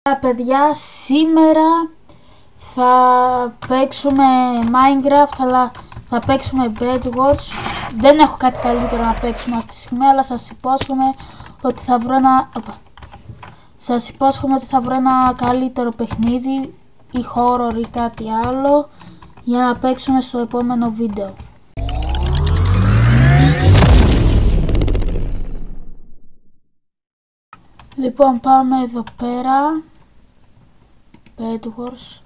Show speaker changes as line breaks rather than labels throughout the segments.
Παιδιά, σήμερα θα παίξουμε Minecraft, αλλά θα παίξουμε Bed Wars. Δεν έχω κάτι καλύτερο να παίξουμε αυτή τη στιγμή, αλλά σας υπόσχομαι ότι θα βρω ένα καλύτερο παιχνίδι ή horror ή κάτι άλλο για να παίξουμε στο επόμενο βίντεο. Λοιπόν, πάμε εδώ πέρα. Bed Wars.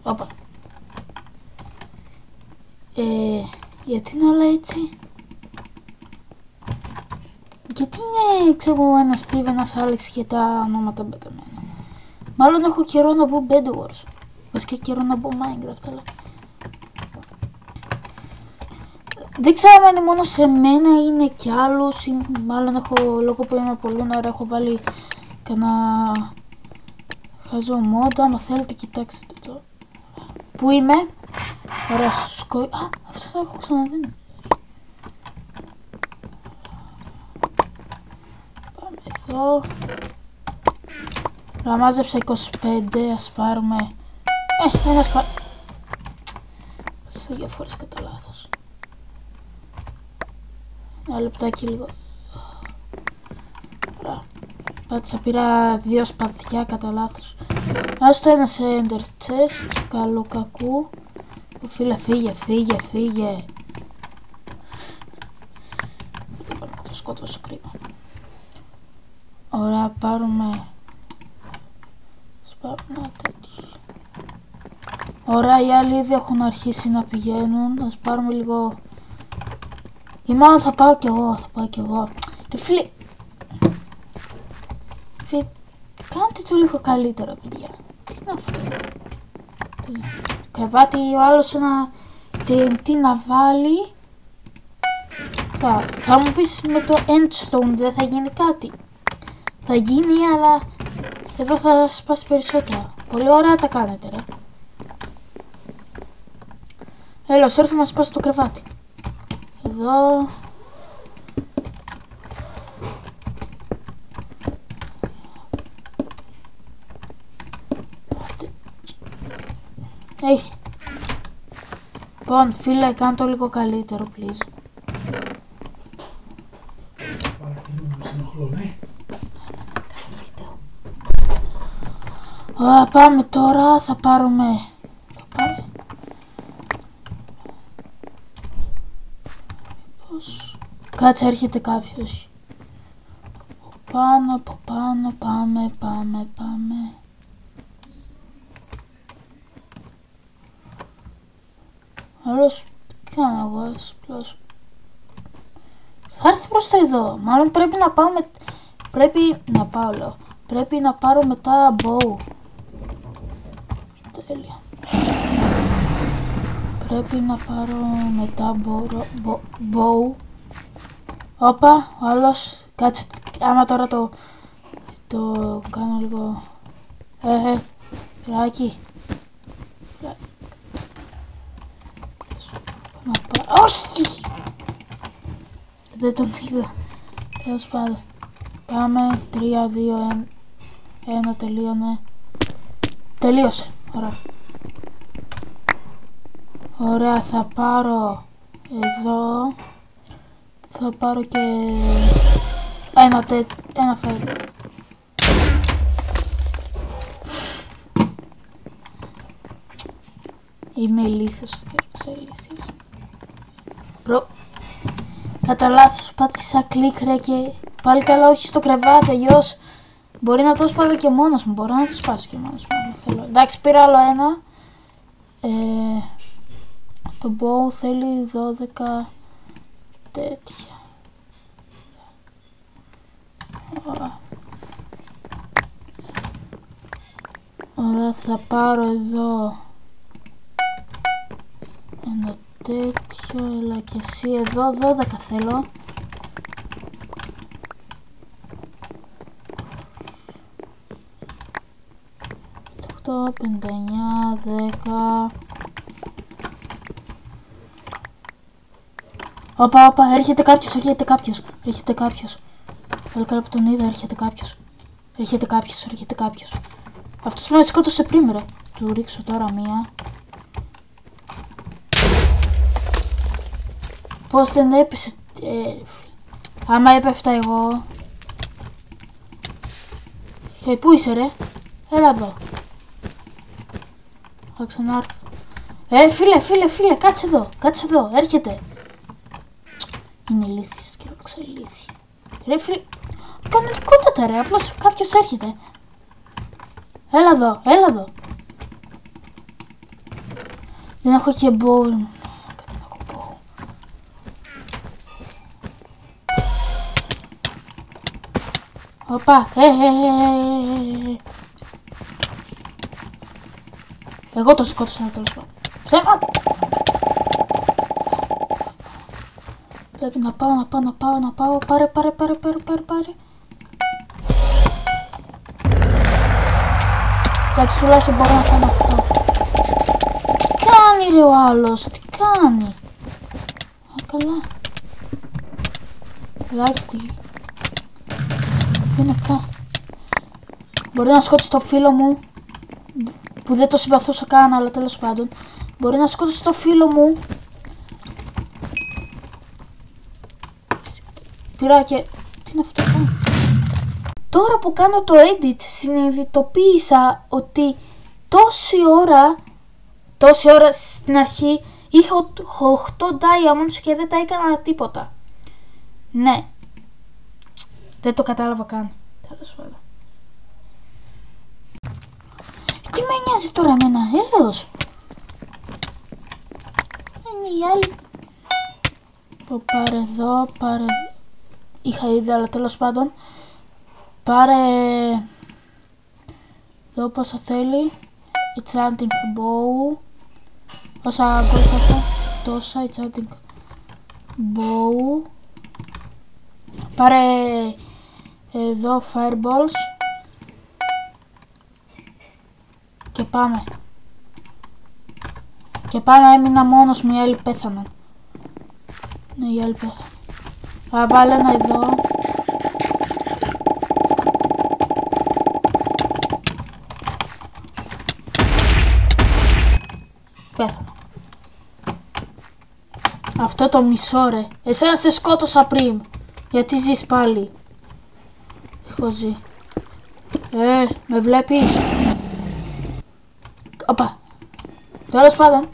Γιατί είναι όλα έτσι? Γιατί είναι, ξέρω, ένα Steve, ένας Alex και τα ονόματα μπεταμένα? Μάλλον έχω καιρό να μπω Bed Wars. Βασικά καιρό να μπω Minecraft, αλλά δεν ξέρω αν είναι μόνο σε μένα ή είναι κι άλλους, ή μάλλον έχω, λόγω που είμαι πολύ νωρί, έχω βάλει κανένα χαζό mod. Άμα θέλετε κοιτάξτε το. Πού είμαι? Ωραία, στο σκόι. Α, αυτό το έχω ξαναδεί. Πάμε εδώ. Ωραία, μάζεψα 25, ας πάρουμε ένα σε δύο φορές κατά λάθος. Ένα λεπτάκι λίγο. Ωραία. Πάτησα, πήρα δύο σπαθιά κατά λάθος. Άστο ένα σε ender chest, καλό κακού. Φίλε, φύγε. Να το σκοτώσω, κρίμα. Ωραία, πάρουμε. Σπάρουμε τέτοιο. Ωραία, οι άλλοι ήδη έχουν αρχίσει να πηγαίνουν. Ας πάρουμε λίγο. Ή μάλλον θα πάω κι εγώ. Ρε φίλε, κάντε το λίγο καλύτερα, παιδιά. Τι είναι αυτό? Κρεβάτι, ο άλλος ένα TNT να βάλει. Θα μου πεις με το endstone δεν θα γίνει κάτι? Θα γίνει, αλλά εδώ θα σπάσει περισσότερα. Πολύ ωραία τα κάνετε, ρε. Έλα, σου έρθω να σπάσει το κρεβάτι. Εδώ. Λοιπόν, φίλε, κάνε το λίγο καλύτερο, please. Ωραία, πάμε τώρα, θα πάρουμε. Κάτσε, έρχεται κάποιος. Από πάνω, πάμε. Άλλος, τι κάνω εγώ, απλώς. Θα έρθει προς τα εδώ. Μάλλον πρέπει να πάω Πρέπει να πάρω μετά bow. Τέλεια. Πρέπει να πάρω μετά bow. Όπα, ο άλλος. Κάτσε, άμα τώρα το κάνω λίγο. Φυλάκι. Όχι! Δεν τον είδα. Τέλος πάντων. Πάμε. 3, 2, 1. Τελείωνε. Τελείωσε. Ωραία. Ωραία, θα πάρω εδώ. Θα πάρω και ένα φέρο. Είμαι ηλίθιος και ηλίθιος. Μπρο. Κατά λάθος πάτησα κλικ, ρε, και πάλι καλά όχι στο κρεβάτι, αλλιώς μπορεί να το σπάσω και μόνος μου. Μπορώ να το σπάσω και μόνος μου αν θέλω. Εντάξει, πήρα άλλο ένα. Το bow θέλει 12 τέτοια. Ωραία, θα πάρω εδώ ένα τέτοιο, έλα και εσύ εδώ, 12 θέλω. Το 59, 10. Όπα, έρχεται κάποιος. Πολύ καλά που τον είδα, έρχεται κάποιος. Αυτός με σκότωσε πριν, ρε. Του ρίξω τώρα μία. Πώς δεν έπεσε. Άμα έπεφτα εγώ. Πού είσαι, ρε? Έλα εδώ. Θα ξανάρθω. Φίλε, κάτσε εδώ, έρχεται. Είναι ηλίθιος και ξελίθι. Ρε φίλε, κανονικότατα ρε, απλώς κάποιος έρχεται. Έλα εδώ. Δεν έχω και bow. Δεν έχω bow. Οπα, Εγώ το σκότωσα τέλος πάντων. Ψέμα! Πρέπει να πάω. Πάρε. Εντάξει, τουλάχιστον μπορώ να κάνω αυτό. Τι κάνει ρε ο άλλος, τι κάνει? Α, καλά. Λάκι. Είναι αυτά. Μπορεί να σκότωσε το φίλο μου, που δεν το συμπαθούσα καν, αλλά τέλος πάντων. Μπορεί να σκότωσε το φίλο μου. Πήρα και... Τι είναι αυτό? Τώρα που κάνω το edit συνειδητοποίησα ότι τόση ώρα στην αρχή είχα 8 diamonds και δεν τα έκανα τίποτα. Ναι. Δεν το κατάλαβα καν. Τέλος πάντων. Τι με νοιάζει τώρα εμένα, έλεος. Είναι οι άλλοι. Πάρε εδώ. Είχα ήδη, αλλά τέλος πάντων. Πάρε εδώ πόσα θέλει. Enchanting bow. Όσα gold έχω. Τόσα enchanting bow. Πάρε εδώ fireballs. Και πάμε. Έμεινα μόνος μου, οι άλλοι πέθαναν. Ναι, οι άλλοι πέθαναν. Θα βάλω ένα εδώ. Πέθανα. Αυτό το μισό ρε. Εσένα σε σκότωσα πριν. Γιατί ζεις πάλι? Έχω ζει. Με βλέπεις? Οπα. Τέλος πάντων.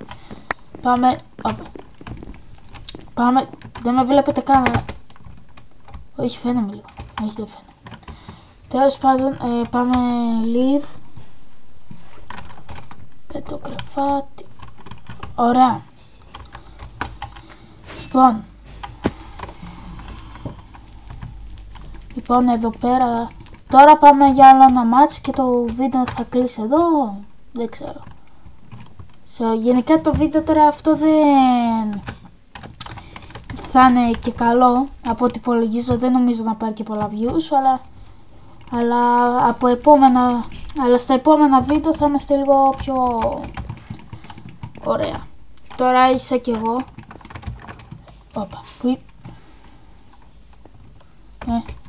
Πάμε. Δεν με βλέπετε καν. Όχι, φαίνομαι λίγο. Όχι, δεν φαίνομαι. Τέλος πάντων, πάμε leave. Με το κρεβάτι. Ωραία. Λοιπόν, εδώ πέρα. Τώρα πάμε για άλλο ένα match και το βίντεο θα κλείσει εδώ. Δεν ξέρω. Γενικά το βίντεο τώρα αυτό δεν θα είναι και καλό. Από ό,τι υπολογίζω δεν νομίζω να πάρει και πολλά views, αλλά στα επόμενα βίντεο θα είμαστε λίγο πιο ωραία. Τώρα είσαι κι εγώ. Όπα,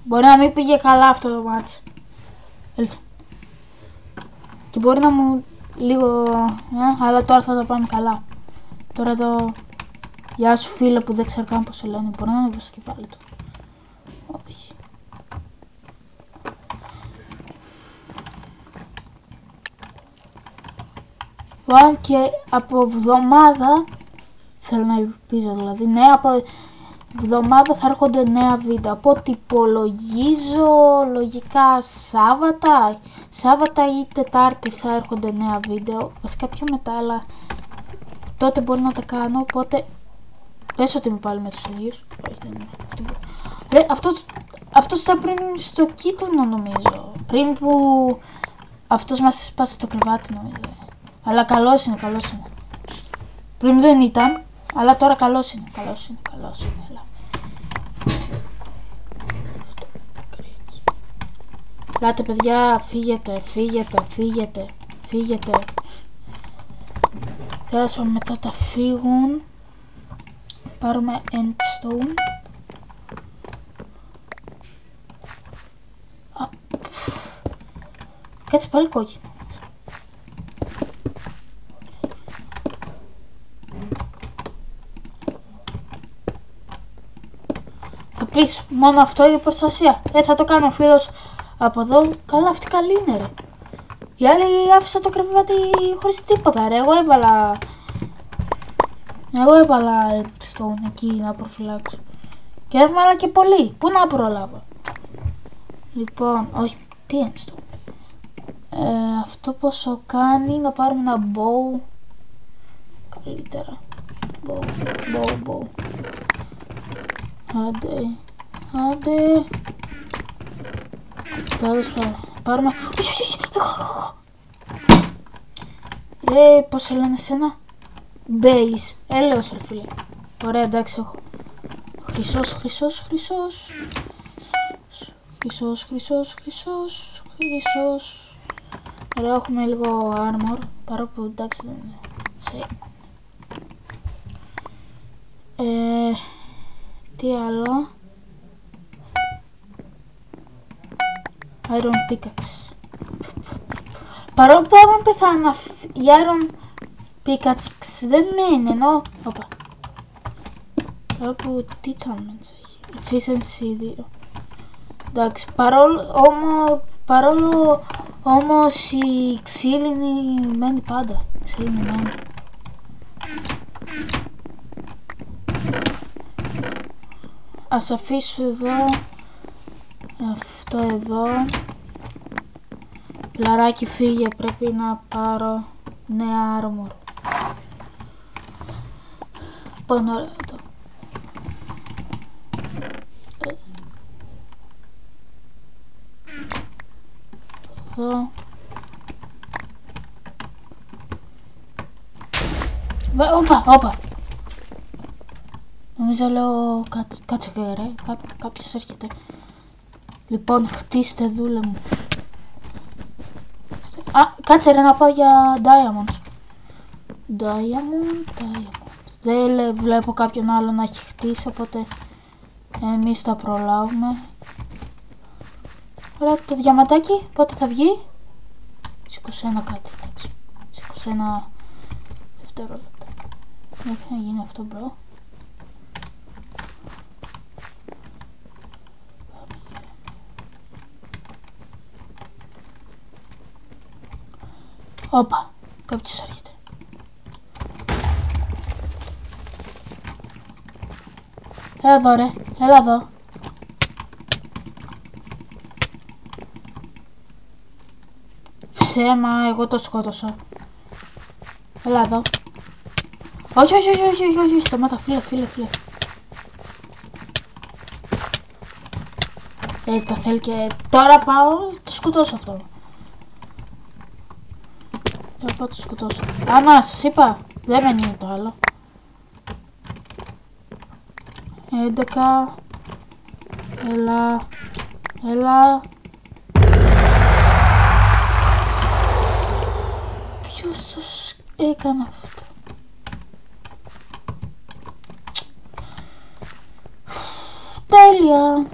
μπορεί να μην πήγε καλά αυτό το μάτς. Και μπορεί να μου λίγο, αλλά τώρα θα το πάμε καλά. Τώρα εδώ, γεια σου φίλε που δεν ξέρω καν πως σε λένε, μπορεί να είναι στο κεφάλι του. Όχι. Και από εβδομάδα, θέλω να ελπίζω δηλαδή, ναι, από εβδομάδα θα έρχονται νέα βίντεο. Από ό,τι υπολογίζω, λογικά Σάββατα ή Τετάρτη θα έρχονται νέα βίντεο. Βασικά πιο μετά, αλλά τότε μπορεί να τα κάνω, οπότε πες ότι είμαι πάλι με τους ίδιους. Ρε, αυτός ήταν πριν στο κίτρινο νομίζω. Πριν που αυτός μας σπάσει το κρεβάτι νομίζω. Αλλά καλός είναι. Πριν δεν ήταν, αλλά τώρα καλός είναι. Έλα. Λάτε παιδιά, φύγετε. Τέλος μετά τα φύγουν. Πάρουμε endstone. Κάτσε πάλι κόκκινο. πεις μόνο αυτό είναι προστασία. Θα το κάνει ο φίλος από εδώ. Καλά, αυτή καλή είναι ρε. Η άλλη άφησα το κρεβάτι χωρίς τίποτα ρε. Εγώ έβαλα στον εκεί να προφυλάξω. Και έβαλα και πολύ. Πού να προλάβω. Λοιπόν, όχι, τι είναι αυτό. Αυτό πόσο κάνει, να πάρουμε ένα bow. Καλύτερα. Bow. Άντε. Τέλος πάντων. Πάρουμε. Ρε, πώς σε λένε εσένα. Base. Έλεος ρε φίλε. Ωραία, εντάξει έχω. Χρυσός. Ωραία, έχουμε λίγο armor. Παρόλο που εντάξει δεν είναι. Τι άλλο. Iron pickaxe. Παρόλο που άμα πεθάνω η Iron pickaxe δεν μένει ενώ. Όπα. Παρόλο που τι challenge έχει. Efficiency 2. Εντάξει, παρόλο όμως η ξύλινη μένει πάντα. Ξύλινη μένει. Ας αφήσω εδώ αυτό εδώ. Λαράκι φύγε, πρέπει να πάρω νέα armor. Πάνω ωραία εδώ. Εδώ. Όπα. Νομίζω λέω κάτσε ρε, κάποιος έρχεται. Λοιπόν, χτίστε δούλε μου. Κάτσε ρε να πάω για diamonds. Diamond. Δεν βλέπω κάποιον άλλο να έχει χτίσει, οπότε εμείς θα προλάβουμε. Ωραία, το διαματάκι πότε θα βγει. 21 κάτι, εντάξει. 21 δευτερόλεπτα. Δεν θα γίνει αυτό μπρο. Όπα, κάποιος έρχεται. Έλα εδώ ρε, έλα εδώ. Ψέμα, εγώ το σκότωσα. Έλα εδώ. Όχι, σταμάτα, φίλε. Τα θέλει και τώρα πάω, το σκοτώσω αυτό. Τώρα πάω, το σκοτώσω. Να, σας είπα, δεν μένει το άλλο. 11. Έλα. Ποιος τους έκανε αυτό. Τέλεια.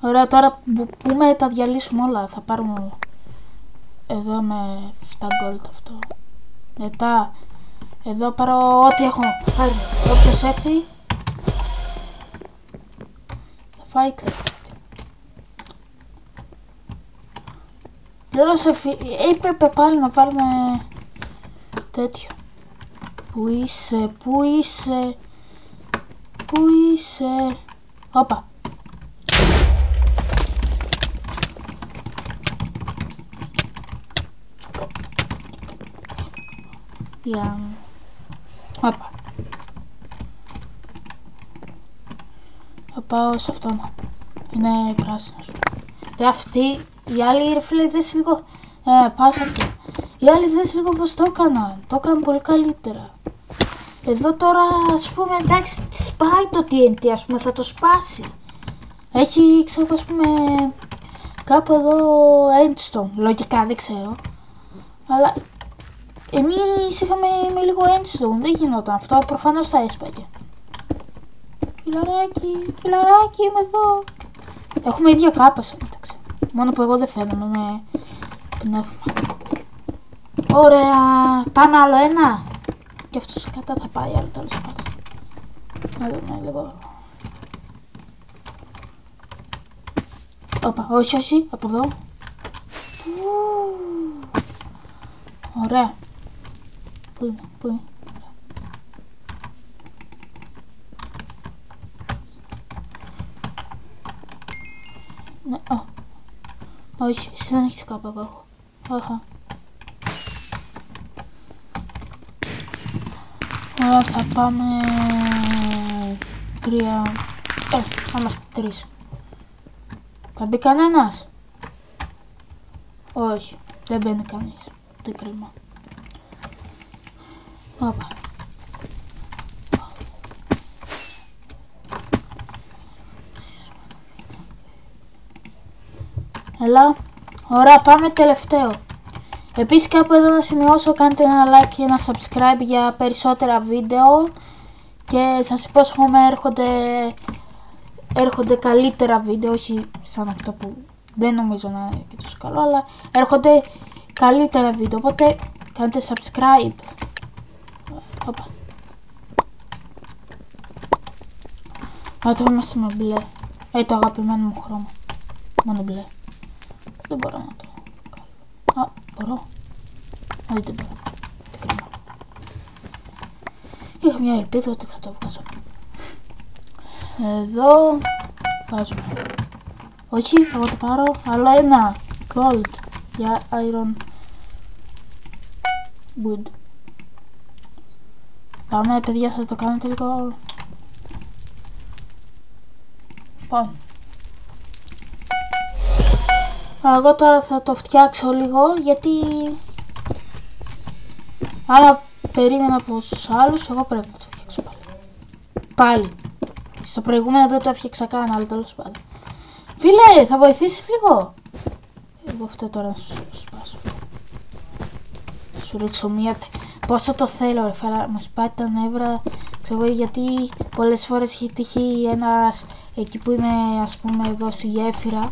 Ωραία, τώρα πούμε τα διαλύσουμε όλα. Θα πάρουμε εδώ με 7 gold αυτό. Μετά εδώ πάρω ό,τι έχω. Φάρει. Όποιος έρθει θα φάει κρέτη. Έπρεπε πάλι να βάλουμε τέτοιο. Πού είσαι. Όπα. Όπα. Θα πάω σε αυτόν. Είναι πράσινος. Αυτή η άλλη ρε φίλε δες λίγο. Πάω σε αυτό. Οι άλλοι δες λίγο πως το έκαναν. Το έκαναν πολύ καλύτερα. Εδώ τώρα ας πούμε εντάξει σπάει το TNT, ας πούμε θα το σπάσει. Έχει ξέρω ας πούμε κάπου εδώ endstone. Λογικά δεν ξέρω. Αλλά εμείς είχαμε με λίγο endstone. Δεν γινόταν αυτό. Προφανώς θα έσπαγε. Φιλαράκι είμαι εδώ. Έχουμε ίδια κάπες εντάξει. Μόνο που εγώ δεν φαίνομαι με πνεύμα. Ωραία. Πάμε άλλο ένα. Και αυτός κατά θα πάει άλλο τέλος πάντων. Να δούμε λίγο. Όπα, όχι, όχι, από εδώ. Ωραία. Πού είναι, πού είναι. Ναι, όχι, εσύ δεν έχεις κάπου, εγώ έχω. Αχα. Ωραία, θα πάμε 3. Θα είμαστε 3. Θα μπει κανένας? Όχι, δεν μπαίνει κανείς. Τι κρίμα. Όπα. Έλα. Ωραία, πάμε τελευταίο. Επίσης κάπου εδώ να σημειώσω, κάντε ένα like και ένα subscribe για περισσότερα βίντεο. Και σας υπόσχομαι έρχονται καλύτερα βίντεο, όχι σαν αυτό που δεν νομίζω να είναι και τόσο καλό, αλλά έρχονται καλύτερα βίντεο, οπότε κάντε subscribe. Όπα. Το είμαστε με μπλε. Το αγαπημένο μου χρώμα. Μόνο μπλε. Δεν μπορώ να το κάνω. Μπορώ. Δεν μπορώ. Τι κρίμα. Είχα μια ελπίδα ότι θα το βγάζω. Εδώ βάζουμε. Όχι, εγώ το πάρω. Αλλά ένα gold για iron wood. Πάμε παιδιά, θα το κάνετε λίγο. Πάμε. Εγώ τώρα θα το φτιάξω λίγο, γιατί άμα περίμενα από τους άλλους, εγώ πρέπει να το φτιάξω πάλι. Στο προηγούμενο δεν το έφτιαξα καν, αλλά τέλος πάντων. Φίλε, θα βοηθήσεις λίγο? Εγώ αυτό τώρα να σου σπάσω. Σου ρίξω μία. Πόσο το θέλω ρε φέλα, μου σπάει τα νεύρα. Ξέρω γιατί πολλές φορές έχει τύχει ένας, εκεί που είμαι ας πούμε εδώ στη γέφυρα,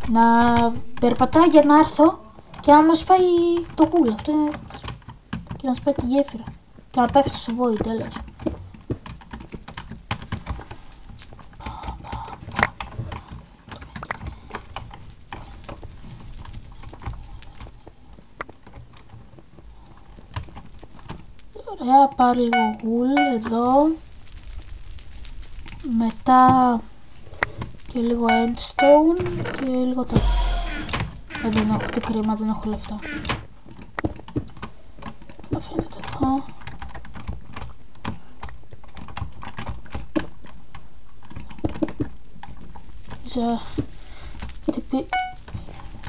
να περπατάει για να έρθω και να μου σπάει το κούλ. Αυτό είναι. Και να σπάει τη γέφυρα. Και να πέφτει στο βόη, τέλος. Ωραία, πάρει λίγο γουλ εδώ. Μετά και λίγο endstone και λίγο τέτοιο. Δεν έχω, τι κρίμα, δεν έχω λεφτά. Θα φαίνεται εδώ.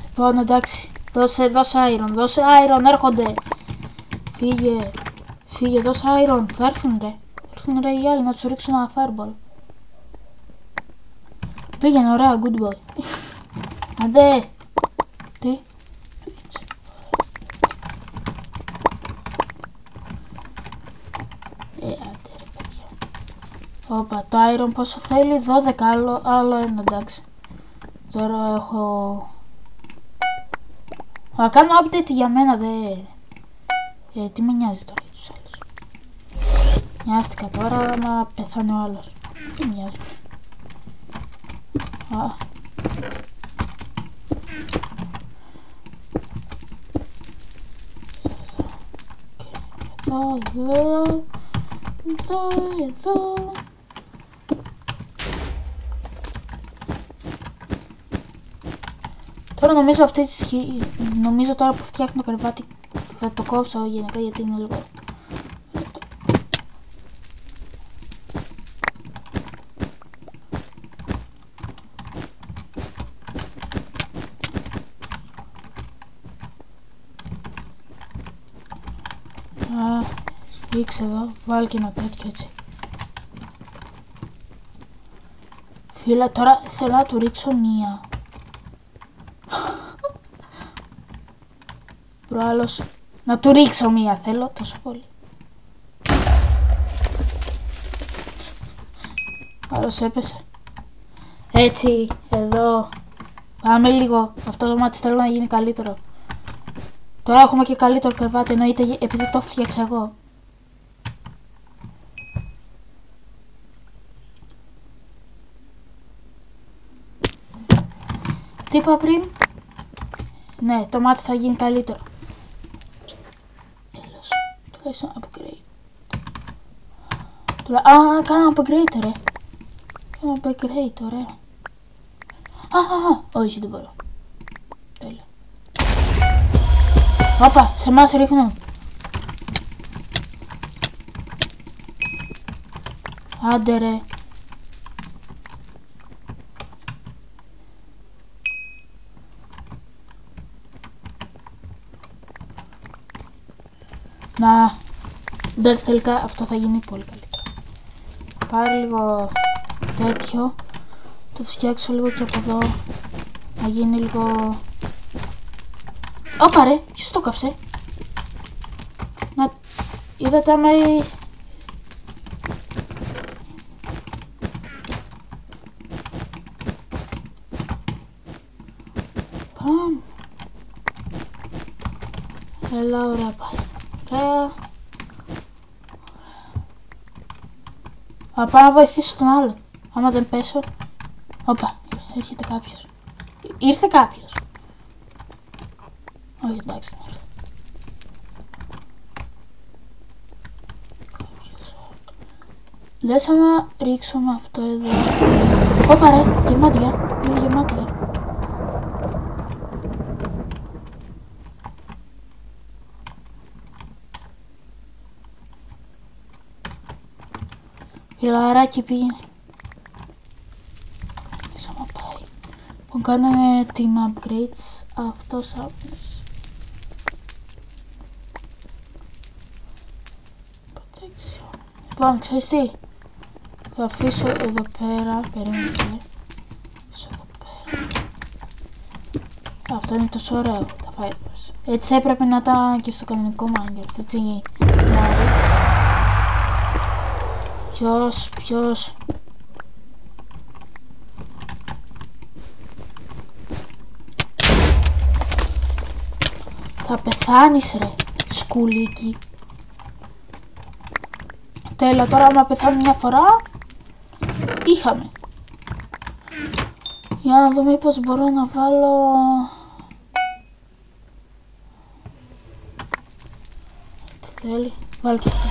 Λοιπόν, εντάξει, δώσε iron, δώσε iron, έρχονται. Φύγε, δώσε iron, θα έρθουν ρε οι άλλοι να τους ρίξουν ένα fireball. Πήγαινε, ωραία, good boy. Άντε. Τι. Άντε ρε παιδιά. Όπα, το iron πόσο θέλει? 12, άλλο ένα, εντάξει. Τώρα έχω. Θα κάνω update για μένα, τι με νοιάζει τώρα για τους άλλους. Νοιάστηκα τώρα να πεθάνει ο άλλος. Τι μοιάζει. Εδώ. Τώρα νομίζω τώρα που φτιάχνω το κρεβάτι θα το κόψω γενικά γιατί είναι λίγο. Ρίξε εδώ, βάλει και ένα τέτοιο έτσι. Φίλε, τώρα θέλω να του ρίξω μία. Προάλλως, να του ρίξω μία θέλω τόσο πολύ. Άλλος έπεσε. Έτσι, εδώ. Πάμε λίγο, αυτό το μάτι θέλω να γίνει καλύτερο. Τώρα έχουμε και καλύτερο κρεβάτι, εννοείται επειδή το φτιάξα εγώ. είπα πριν. Ναι, το μάτι θα γίνει καλύτερο. Τέλος. Τουλάχιστον upgrade. Κάνω upgrade, ρε. Κάνω upgrade, ωραία. Όχι, δεν μπορώ. Τέλεια. Όπα, σε εμάς ρίχνουν. Άντε ρε. Να. Εντάξει, τελικά αυτό θα γίνει πολύ καλύτερο. Πάρε λίγο τέτοιο. Το φτιάξω λίγο και από εδώ. Να γίνει λίγο... Όπα ρε, ποιος το κάψε? Να... Είδατε άμα... Πάμε. Έλα, ωραία πάλι. Ωραία. Θα πάω να βοηθήσω τον άλλο. Άμα δεν πέσω. Όπα, έρχεται κάποιος. Ήρθε κάποιος. Όχι, εντάξει, δεν ήρθε. Λες άμα ρίξουμε αυτό εδώ. Όπα ρε, γεμάτια. Είναι γεμάτια. Φιλαράκι πήγαινε. Πες άμα πάει. Που κάνανε team upgrades. Αυτός άφηνες. Protection. Λοιπόν, ξέρεις τι. Θα αφήσω εδώ πέρα. Περίμενε. Αφήσω εδώ πέρα. Αυτό είναι τόσο ωραίο. Τα fibers. Έτσι έπρεπε να ήταν και στο κανονικό Minecraft. Έτσι. Ποιος. Θα πεθάνεις ρε, σκουλίκι. Τέλεια, τώρα άμα πεθάνω μια φορά, είχαμε. Για να δούμε πως μπορώ να βάλω... Τι θέλει, βάλει και αυτό.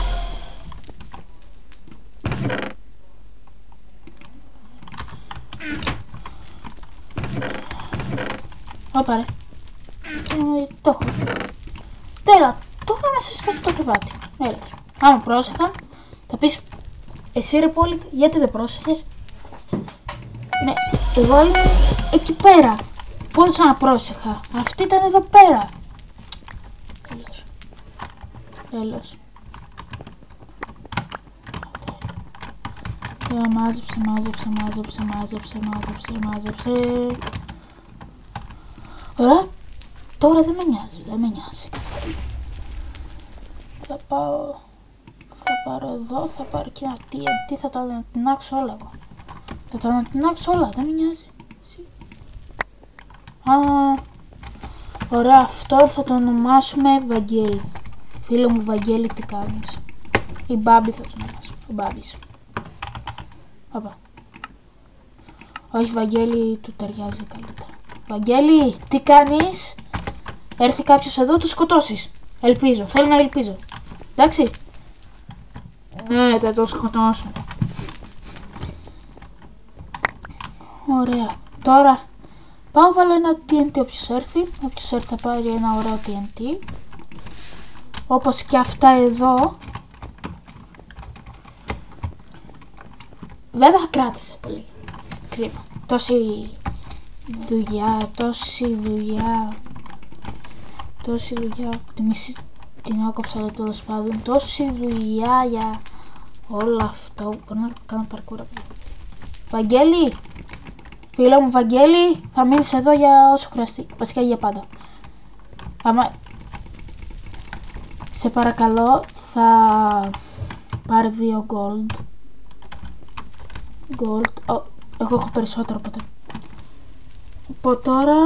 Όπα ρε. Το έχω. Τέλα, το έχω να σας σπάσει το κρεβάτι. Έλα. Άμα πρόσεχα, θα πεις εσύ ρε Πόλη, γιατί δεν πρόσεχες? Ναι, εγώ είμαι εκεί πέρα. Πώς να πρόσεχα? Αυτή ήταν εδώ πέρα. Τέλος. Μάζεψε. Ωραία. Τώρα δεν με νοιάζει καθόλου. Θα πάρω εδώ, θα πάρω και ένα TNT, θα τα ανατινάξω όλα εγώ. Δεν με νοιάζει. Ωραία, αυτό θα το ονομάσουμε Βαγγέλη. Φίλο μου Βαγγέλη, τι κάνεις? Η Μπάμπη θα το ονομάσουμε, ο Μπάμπης. Όπα. Όχι, Βαγγέλη του ταιριάζει καλύτερα. Βαγγέλη, τι κάνεις? Έρθει κάποιος εδώ, το σκοτώσεις. Ελπίζω, θέλω να ελπίζω. Εντάξει. Ναι, θα το σκοτώσω. Ωραία. Τώρα πάω βάλω ένα TNT όποιος έρθει. Όποιος έρθει θα πάρει ένα ωραίο TNT. Όπως και αυτά εδώ. Βέβαια κράτησε πολύ. Κρίμα. Τόση δουλειά. Τη μισή την άκοψα, αλλά τέλος πάντων. Τόση δουλειά για όλο αυτό. Μπορώ να κάνω παρκούρα. Βαγγέλη! Φίλο μου Βαγγέλη, θα μείνεις εδώ για όσο χρειαστεί. Βασικά για πάντα. Άμα... Σε παρακαλώ, θα πάρει 2 gold. Εγώ έχω περισσότερο ποτέ. Από τώρα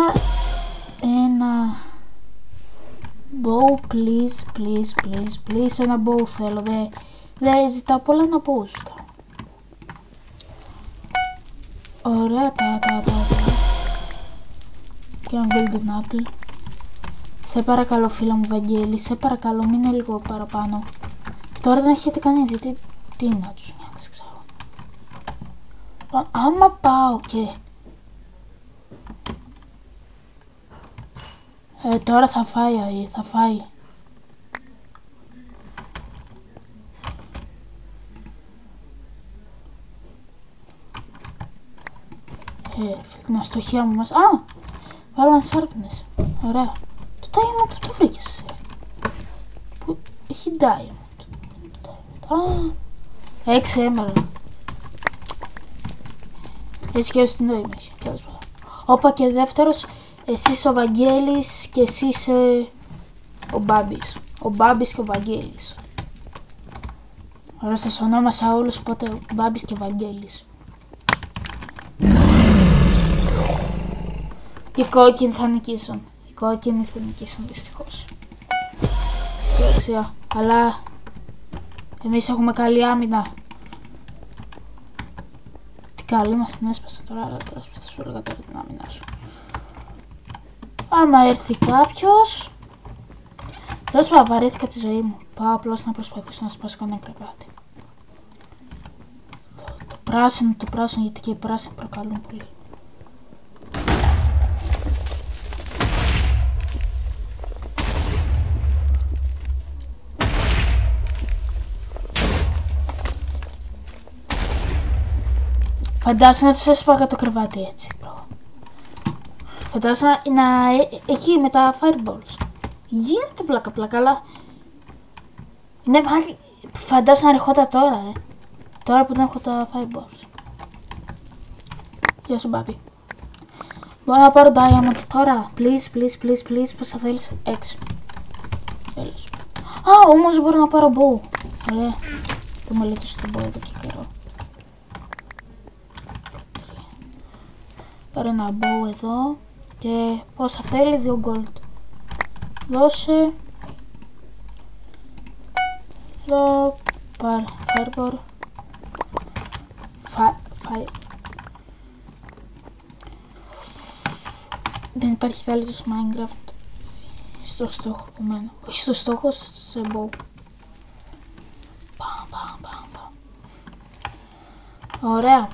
ένα bow, please, ένα bow θέλω, δεν ζητάω πολλά, ένα bow ζητάω. Ωραία, Και ένα golden apple. Σε παρακαλώ φίλο μου Βαγγέλη, σε παρακαλώ μείνε λίγο παραπάνω. Τώρα δεν έχετε κανείς, γιατί τι είναι να τους νιάξει, ξέρω. Άμα πάω και... τώρα θα φάει, θα φάει. Την αστοχία μου μας... Α! Βάλαν σάρπινες. Ωραία. Το diamond που το βρήκες εσύ. Που έχει diamond. Α! 6 emerald. Έτσι και στην νόημα έχει. Όπα και δεύτερος. Εσύ είσαι ο Βαγγέλης και εσύ είσαι ο Μπάμπης. Ο Μπάμπης και ο Βαγγέλης. Ωραία, σας ονόμασα όλους, οπότε Μπάμπης και Βαγγέλης. Οι κόκκινοι θα νικήσουν. Οι κόκκινοι θα νικήσουν δυστυχώς. Δεξιά. Αλλά εμείς έχουμε καλή άμυνα. Τι καλή μας την έσπασα τώρα, αλλά τώρα θα σου έλεγα τώρα την άμυνά σου. Άμα έρθει κάποιος... Τέλος πάντων, βαρέθηκα τη ζωή μου. Πάω απλώς να προσπαθήσω να σπάσω κανένα κρεβάτι. Το πράσινο, γιατί και οι πράσινοι προκαλούν πολύ. Φαντάσου να τους έσπαγα το κρεβάτι έτσι. Φαντάσου να εκεί με τα fireballs. Γίνεται πλάκα, αλλά... Ναι, φαντάσου να ρεχόταν τώρα, Τώρα που δεν έχω τα fireballs. Γεια σου, Μπάμπη. Μπορώ να πάρω diamond τώρα. Please. Πώς θα θέλεις? 6. Τέλος. Α, όμως μπορώ να πάρω bow. Ωραία. Το μελετήσω τον bow εδώ και καιρό. Πάρω ένα bow εδώ. Και πόσα θέλει? 2 gold. Δώσε. Εδώ. Πάρε. Fireball. Δεν υπάρχει καλύτερο στο Minecraft στο στόχο από μένα. Όχι στο στόχο, σε bow. Παμ. Ωραία.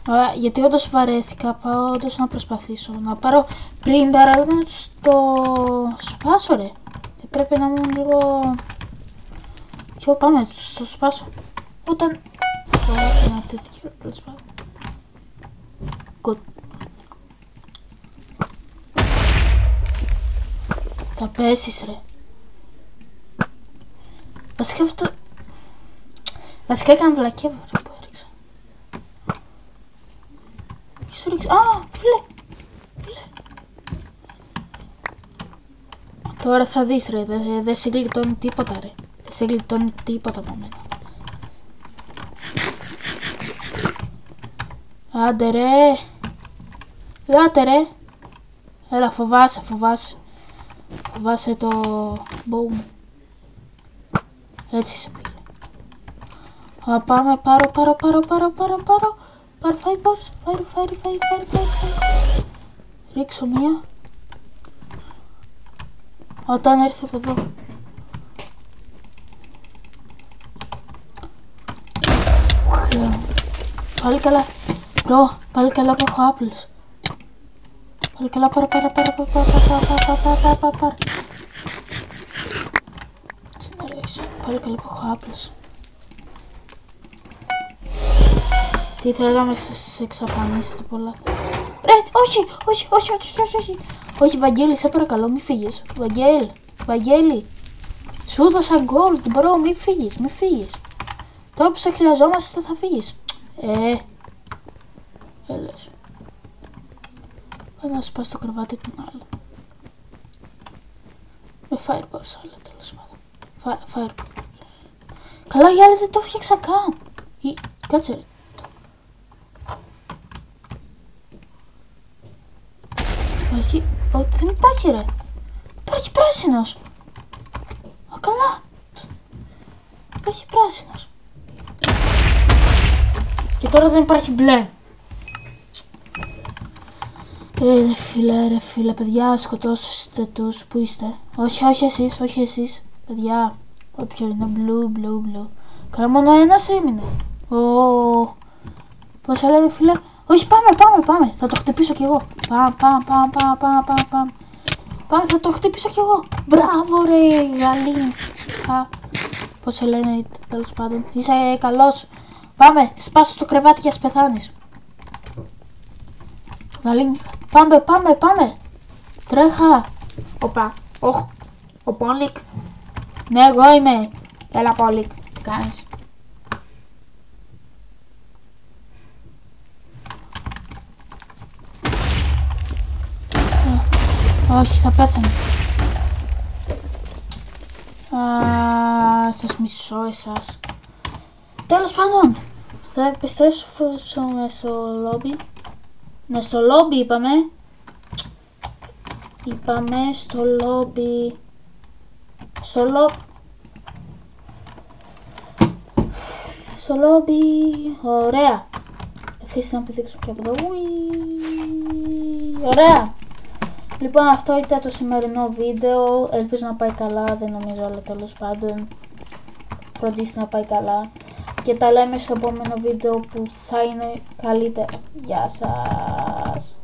Ωραία, γιατί όντως βαρέθηκα, πάω όντως να προσπαθήσω. Να πάρω πριν τώρα να το σπάσω, ρε. Πρέπει να ήμουν λίγο... Και πάμε, να το σπάσω. Όταν φοβάσαι ένα τέτοιο, τέλος πάντων. Good. Θα πέσεις, ρε. Βασικά αυτό... Βασικά έκανα βλακία που έριξα. Και σου ρίξα... Α, φίλε. Τώρα θα δεις, ρε. Δεν σε γλιτώνει τίποτα, ρε. Δεν σε γλιτώνει τίποτα από μένα. Άντε, ρε. Έλα, φοβάσαι. Φοβάσαι το bow μου. Έτσι σε πήρε. Α, πάμε, πάρω. Πάρω fireballs. Fire. Ρίξω μία. Όταν έρθει από εδώ. Πάλι καλά. Μπρο, πάλι καλά που έχω άπλους. Πάλι καλά, πάρω. Πάλι καλά που έχω άπλους. Τι θα έλεγα μέσα σε εξαφανίσετε πολλά. Ρε, όχι. Όχι, Βαγγέλη, σε παρακαλώ, μη φύγεις. Βαγγέλη. Σου έδωσα gold, μπρο, μη φύγεις. Τώρα που σε χρειαζόμαστε θα φύγεις. Έλες. Πάει να σπάσει το κρεβάτι του άλλου. Με fireballs, αλλά τέλος πάντων. Fireball. Καλά, οι άλλοι δεν το φτιάξα καν. Κάτσε, ρε. Όχι, δεν υπάρχει, ρε. Υπάρχει πράσινος. Α, καλά. Υπάρχει πράσινος. Και τώρα δεν υπάρχει μπλε. Ρε φίλε, παιδιά, σκοτώσετε τους. Πού είστε? Όχι εσείς, παιδιά. Όποιο είναι, blue. Καλά, μόνο ένας έμεινε. Πώς λένε, φίλε? Όχι, πάμε. Θα το χτυπήσω κι εγώ. Πάμε, θα το χτυπήσω κι εγώ. Μπράβο ρε, γαλήνη. Πώς λένε, τέλος πάντων. Είσαι καλός. Πάμε, σπάσου το κρεβάτι για να πεθάνεις. Γαλήνη, πάμε. Τρέχα. Οπα, ο Πόλικ. Ναι, εγώ είμαι. Έλα, Πόλικ, τι κάνεις? Όχι, θα πέθανε. Σας μισώ εσάς. Τέλος πάντων, θα επιστρέψουμε στο λόμπι. Ναι, στο λόμπι είπαμε. Στο λόμπι. Στο λόμπι. Ωραία. Αφήστε να πηδήξω και από εδώ. Ωραία. Λοιπόν, αυτό ήταν το σημερινό βίντεο. Ελπίζω να πάει καλά, δεν νομίζω, αλλά τέλος πάντων φροντίστε να πάει καλά. Και τα λέμε στο επόμενο βίντεο που θα είναι καλύτερα. Γεια σας.